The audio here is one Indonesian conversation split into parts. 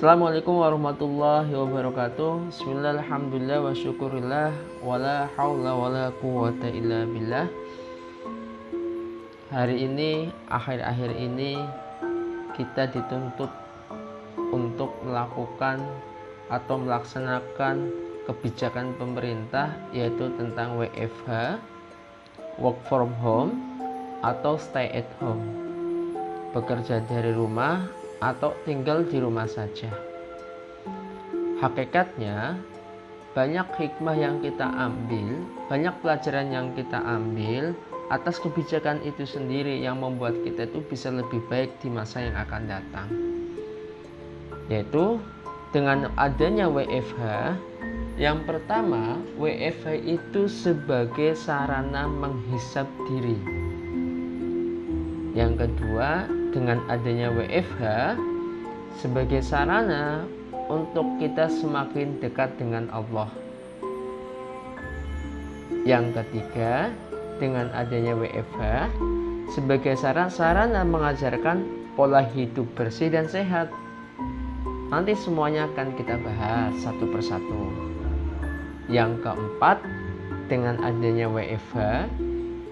Assalamualaikum warahmatullahi wabarakatuh. Bismillah, alhamdulillah, wa syukurillah, wala hawla wala quwata illa billah. Hari ini, akhir-akhir ini kita dituntut untuk melakukan atau melaksanakan kebijakan pemerintah, yaitu tentang WFH, work from home, atau stay at home, bekerja dari rumah atau tinggal di rumah saja. Hakikatnya banyak hikmah yang kita ambil, banyak pelajaran yang kita ambil atas kebijakan itu sendiri yang membuat kita itu bisa lebih baik di masa yang akan datang. Yaitu dengan adanya WFH, yang pertama, WFH itu sebagai sarana menghisap diri. Yang kedua, dengan adanya WFH sebagai sarana untuk kita semakin dekat dengan Allah. Yang ketiga, dengan adanya WFH sebagai sarana mengajarkan pola hidup bersih dan sehat. Nanti semuanya akan kita bahas satu persatu. Yang keempat, dengan adanya WFH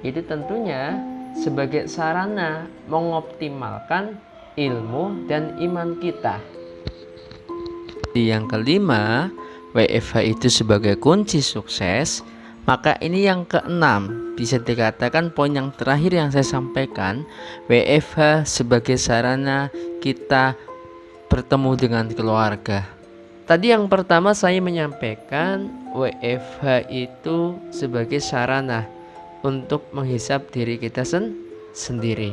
itu tentunya sebagai sarana mengoptimalkan ilmu dan iman kita. Yang kelima, WFH itu sebagai kunci sukses. Maka ini yang keenam, bisa dikatakan poin yang terakhir yang saya sampaikan, WFH sebagai sarana kita bertemu dengan keluarga. Tadi yang pertama saya menyampaikan WFH itu sebagai sarana untuk menghisap diri kita sendiri.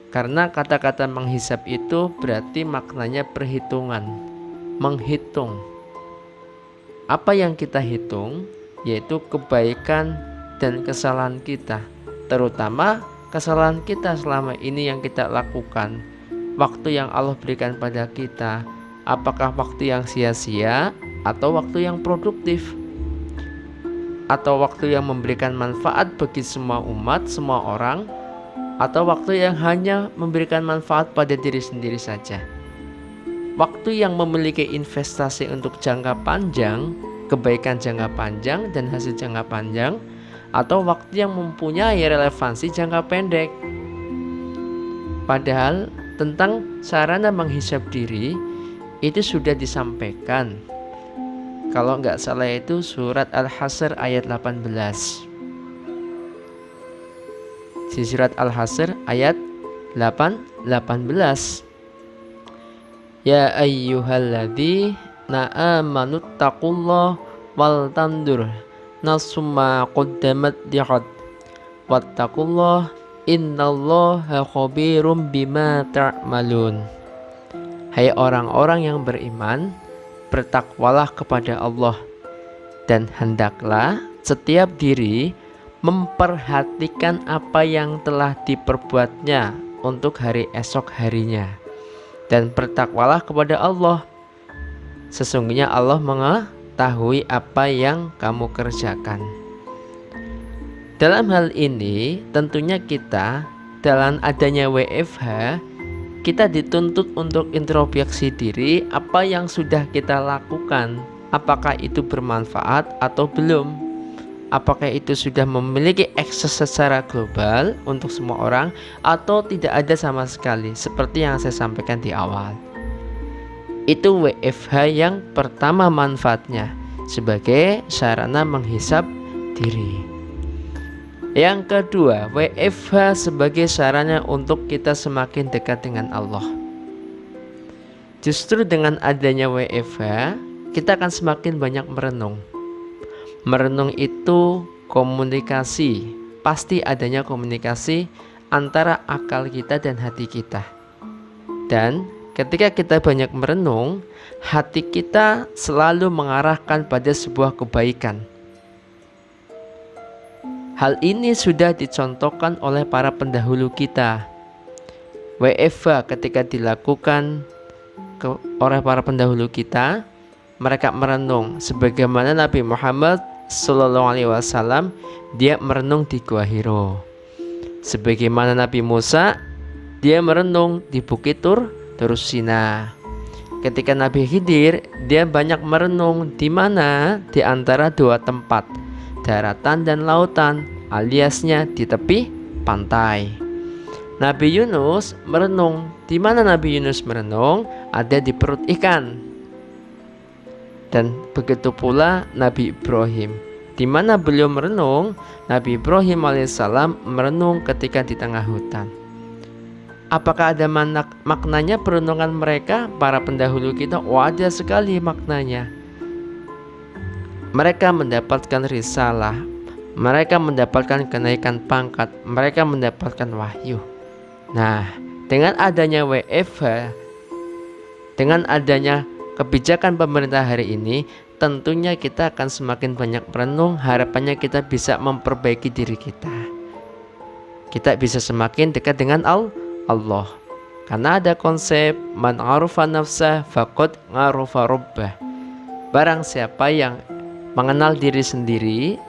Karena kata-kata menghisap itu berarti maknanya perhitungan, menghitung. Apa yang kita hitung yaitu kebaikan dan kesalahan kita, terutama kesalahan kita selama ini yang kita lakukan. Waktu yang Allah berikan pada kita, apakah waktu yang sia-sia atau waktu yang produktif, atau waktu yang memberikan manfaat bagi semua umat, semua orang, atau waktu yang hanya memberikan manfaat pada diri sendiri saja. Waktu yang memiliki investasi untuk jangka panjang, kebaikan jangka panjang dan hasil jangka panjang, atau waktu yang mempunyai relevansi jangka pendek. Padahal tentang sarana menghisap diri itu sudah disampaikan. Kalau nggak salah itu surat Al-Hasr ayat 18. Di surat Al-Hasr ayat 18. Ya ayyuhalladzina amanu taqullah wal tandur nasumma qaddamat liqad wattaqullah innallaha khabirum bima ta'malun. Hai orang-orang yang beriman, bertakwalah kepada Allah, dan hendaklah setiap diri memperhatikan apa yang telah diperbuatnya untuk hari esok harinya, dan bertakwalah kepada Allah. Sesungguhnya Allah mengetahui apa yang kamu kerjakan. Dalam hal ini tentunya kita dalam adanya WFH kita dituntut untuk introspeksi diri, apa yang sudah kita lakukan, apakah itu bermanfaat atau belum, apakah itu sudah memiliki akses secara global untuk semua orang atau tidak ada sama sekali, seperti yang saya sampaikan di awal. Itu WFH yang pertama manfaatnya sebagai sarana menghisap diri. Yang kedua, WFH sebagai sarana untuk kita semakin dekat dengan Allah. Justru dengan adanya WFH, kita akan semakin banyak merenung. Merenung itu komunikasi, pasti adanya komunikasi antara akal kita dan hati kita. Dan ketika kita banyak merenung, hati kita selalu mengarahkan pada sebuah kebaikan. Hal ini sudah dicontohkan oleh para pendahulu kita. WFH ketika dilakukan oleh para pendahulu kita, mereka merenung sebagaimana Nabi Muhammad SAW, dia merenung di Gua Hiro. Sebagaimana Nabi Musa, dia merenung di Bukit Tur Turus Sina. Ketika Nabi Khidir, dia banyak merenung di mana di antara dua tempat, daratan dan lautan, aliasnya di tepi pantai. Nabi Yunus merenung, di mana Nabi Yunus merenung? Ada di perut ikan. Dan begitu pula Nabi Ibrahim, di mana beliau merenung? Nabi Ibrahim alaihissalam merenung ketika di tengah hutan. Apakah ada maknanya perenungan mereka, para pendahulu kita? Ada sekali maknanya. Mereka mendapatkan risalah, mereka mendapatkan kenaikan pangkat, mereka mendapatkan wahyu. Nah, dengan adanya WFH, dengan adanya kebijakan pemerintah hari ini, tentunya kita akan semakin banyak merenung. Harapannya kita bisa memperbaiki diri kita. Kita bisa semakin dekat dengan Allah. Karena ada konsep man arufa nafsah faqad arufa rabbah. Barang siapa yang mengenal diri sendiri,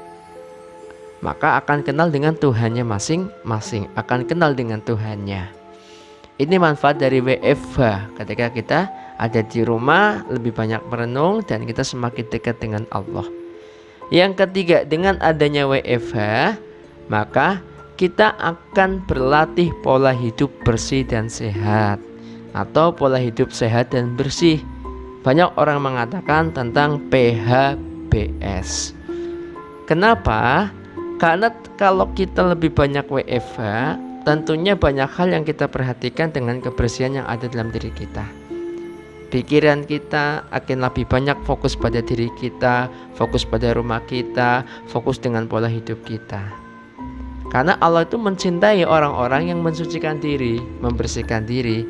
maka akan kenal dengan Tuhannya masing-masing, akan kenal dengan Tuhannya. Ini manfaat dari WFH. Ketika kita ada di rumah, lebih banyak merenung dan kita semakin dekat dengan Allah. Yang ketiga, dengan adanya WFH, maka kita akan berlatih pola hidup bersih dan sehat, atau pola hidup sehat dan bersih. Banyak orang mengatakan tentang PHBS. Kenapa? Karena kalau kita lebih banyak WFH, tentunya banyak hal yang kita perhatikan dengan kebersihan yang ada dalam diri kita. Pikiran kita akan lebih banyak fokus pada diri kita, fokus pada rumah kita, fokus dengan pola hidup kita. Karena Allah itu mencintai orang-orang yang mensucikan diri, membersihkan diri.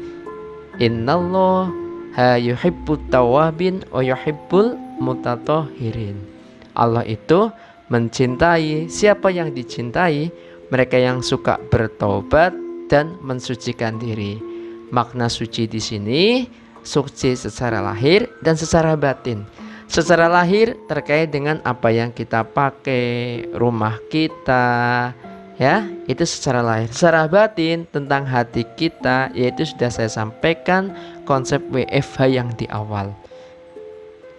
Innallaha yuhibbut tawwabin wa yuhibbul mutatahhirin. Allah itu mencintai siapa yang dicintai, mereka yang suka bertobat dan mensucikan diri. Makna suci di sini, suci secara lahir dan secara batin. Secara lahir terkait dengan apa yang kita pakai, rumah kita, ya, itu secara lahir. Secara batin tentang hati kita, yaitu sudah saya sampaikan konsep WFH yang di awal.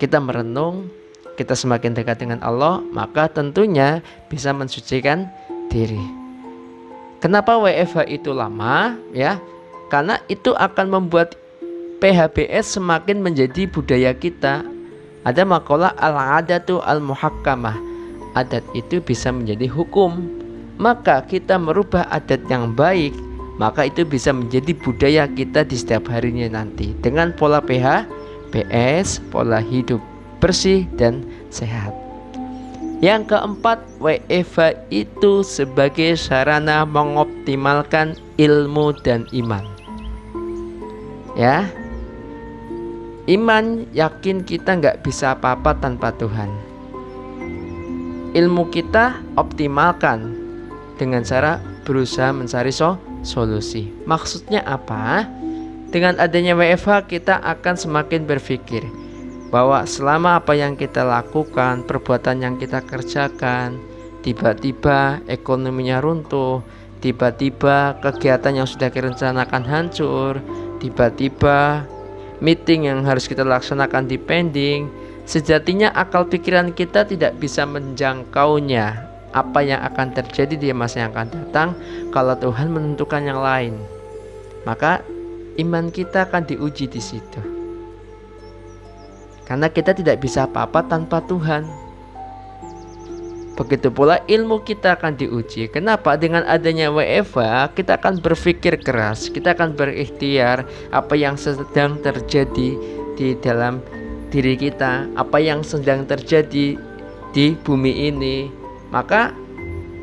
Kita merenung, kita semakin dekat dengan Allah, maka tentunya bisa mensucikan diri. Kenapa WFH itu lama? Ya, karena itu akan membuat PHBS semakin menjadi budaya kita. Ada makalah al-adatu al-muhakkamah. Adat itu bisa menjadi hukum. Maka kita merubah adat yang baik, maka itu bisa menjadi budaya kita di setiap harinya nanti. Dengan pola PHBS, pola hidup bersih dan sehat. Yang keempat, WFH itu sebagai sarana mengoptimalkan ilmu dan iman. Ya, iman yakin kita nggak bisa apa-apa tanpa Tuhan. Ilmu kita optimalkan dengan cara berusaha mencari solusi. Maksudnya apa? Dengan adanya WFH kita akan semakin berpikir bahwa selama apa yang kita lakukan, perbuatan yang kita kerjakan, tiba-tiba ekonominya runtuh, tiba-tiba kegiatan yang sudah direncanakan hancur, tiba-tiba meeting yang harus kita laksanakan dipending, sejatinya akal pikiran kita tidak bisa menjangkaunya apa yang akan terjadi di masa yang akan datang kalau Tuhan menentukan yang lain. Maka iman kita akan diuji di situ. Karena kita tidak bisa apa-apa tanpa Tuhan. Begitu pula ilmu kita akan diuji. Kenapa? Dengan adanya WFH kita akan berpikir keras, kita akan berikhtiar apa yang sedang terjadi di dalam diri kita, apa yang sedang terjadi di bumi ini. Maka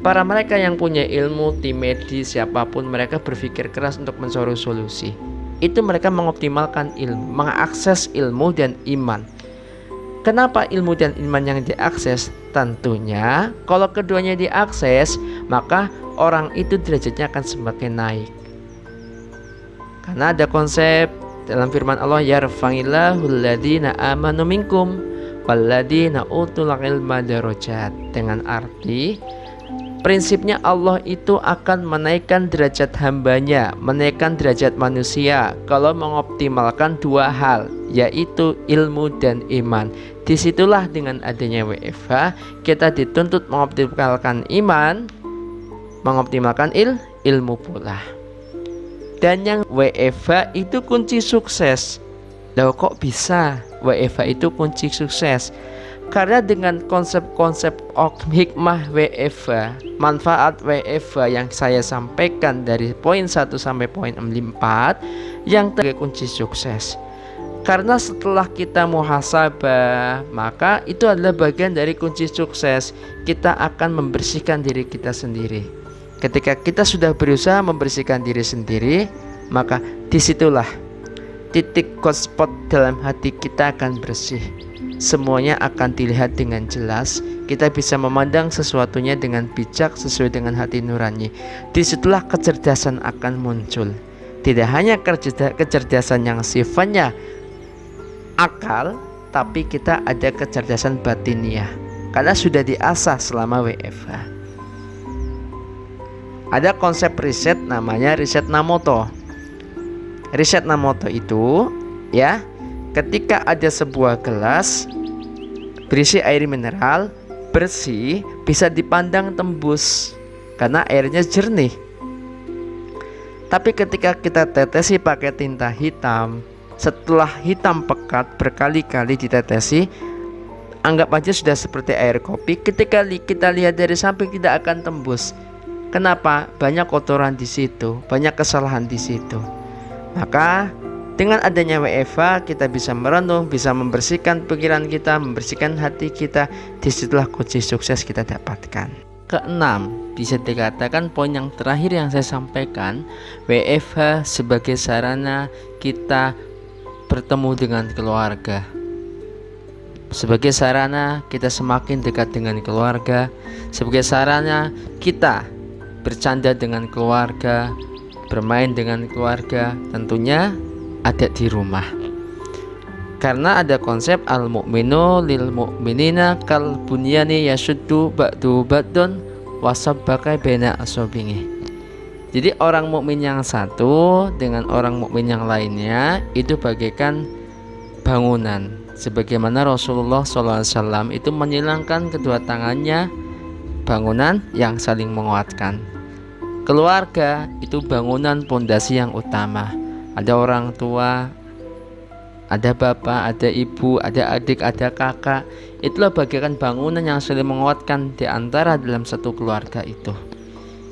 para mereka yang punya ilmu, tim medis, siapapun, mereka berpikir keras untuk mencari solusi. Itu mereka mengoptimalkan ilmu, mengakses ilmu dan iman. Kenapa ilmu dan iman yang diakses? Tentunya kalau keduanya diakses, maka orang itu derajatnya akan semakin naik. Karena ada konsep dalam firman Allah, yarfa'illahu alladhina amanu minkum walladhina utul ilma darajat. Dengan arti Prinsipnya Allah itu akan menaikkan derajat hambanya, menaikkan derajat manusia kalau mengoptimalkan dua hal, yaitu ilmu dan iman. Disitulah dengan adanya WFH kita dituntut mengoptimalkan iman, mengoptimalkan ilmu pula. Dan yang WFH itu kunci sukses. Loh, kok bisa WFH itu kunci sukses? Karena dengan konsep-konsep hikmah WFH, manfaat WFH yang saya sampaikan dari poin 1 sampai poin 4 yang terjadi kunci sukses. Karena setelah kita muhasabah, maka itu adalah bagian dari kunci sukses. Kita akan membersihkan diri kita sendiri. Ketika kita sudah berusaha membersihkan diri sendiri, maka disitulah titik hotspot dalam hati kita akan bersih. Semuanya akan dilihat dengan jelas. Kita bisa memandang sesuatunya dengan bijak sesuai dengan hati nurani. Disitulah kecerdasan akan muncul. Tidak hanya kecerdasan yang sifatnya akal, tapi kita ada kecerdasan batiniah karena sudah diasah selama WFH. Ada konsep riset namanya riset Namoto. Riset Namoto itu ya, ketika ada sebuah gelas berisi air mineral bersih, bisa dipandang tembus karena airnya jernih. Tapi ketika kita tetesi pakai tinta hitam, setelah hitam pekat berkali-kali ditetesi, anggap aja sudah seperti air kopi. Ketika kita lihat dari samping tidak akan tembus. Kenapa? Banyak kotoran di situ, banyak kesalahan di situ. Maka dengan adanya WFH kita bisa merenung, bisa membersihkan pikiran kita, membersihkan hati kita. Disitulah kunci sukses kita dapatkan. Keenam, bisa dikatakan poin yang terakhir yang saya sampaikan, WFH sebagai sarana kita bertemu dengan keluarga. Sebagai sarana kita semakin dekat dengan keluarga. Sebagai sarana kita bercanda dengan keluarga, bermain dengan keluarga, tentunya ada di rumah. Karena ada konsep al-mu'minu lil mu'minina kal bunyani yashuddu ba'du ba'dun wasabbakai baina asabihi. Jadi orang mukmin yang satu dengan orang mukmin yang lainnya itu bagaikan bangunan. Sebagaimana Rasulullah SAW itu menyilangkan kedua tangannya, bangunan yang saling menguatkan. Keluarga itu bangunan pondasi yang utama. Ada orang tua, ada bapak, ada ibu, ada adik, ada kakak. Itulah bagaikan bangunan yang saling menguatkan di antara dalam satu keluarga itu.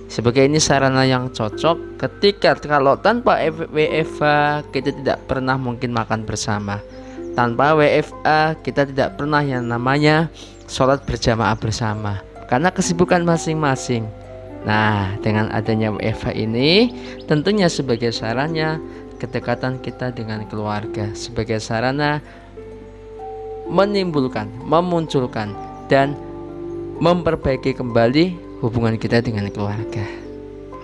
Sebagai ini sarana yang cocok ketika kalau tanpa WFH kita tidak pernah mungkin makan bersama. Tanpa WFH kita tidak pernah yang namanya sholat berjamaah bersama karena kesibukan masing-masing. Nah, dengan adanya WFH ini tentunya sebagai sarana kedekatan kita dengan keluarga, sebagai sarana menimbulkan, memunculkan dan memperbaiki kembali hubungan kita dengan keluarga.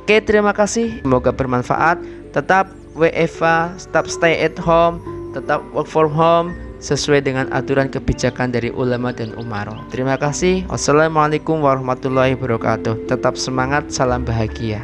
Oke, terima kasih. Semoga bermanfaat. Tetap WFH, tetap stay at home, tetap work from home sesuai dengan aturan kebijakan dari ulama dan umaro. Terima kasih. Wassalamualaikum warahmatullahi wabarakatuh. Tetap semangat, salam bahagia.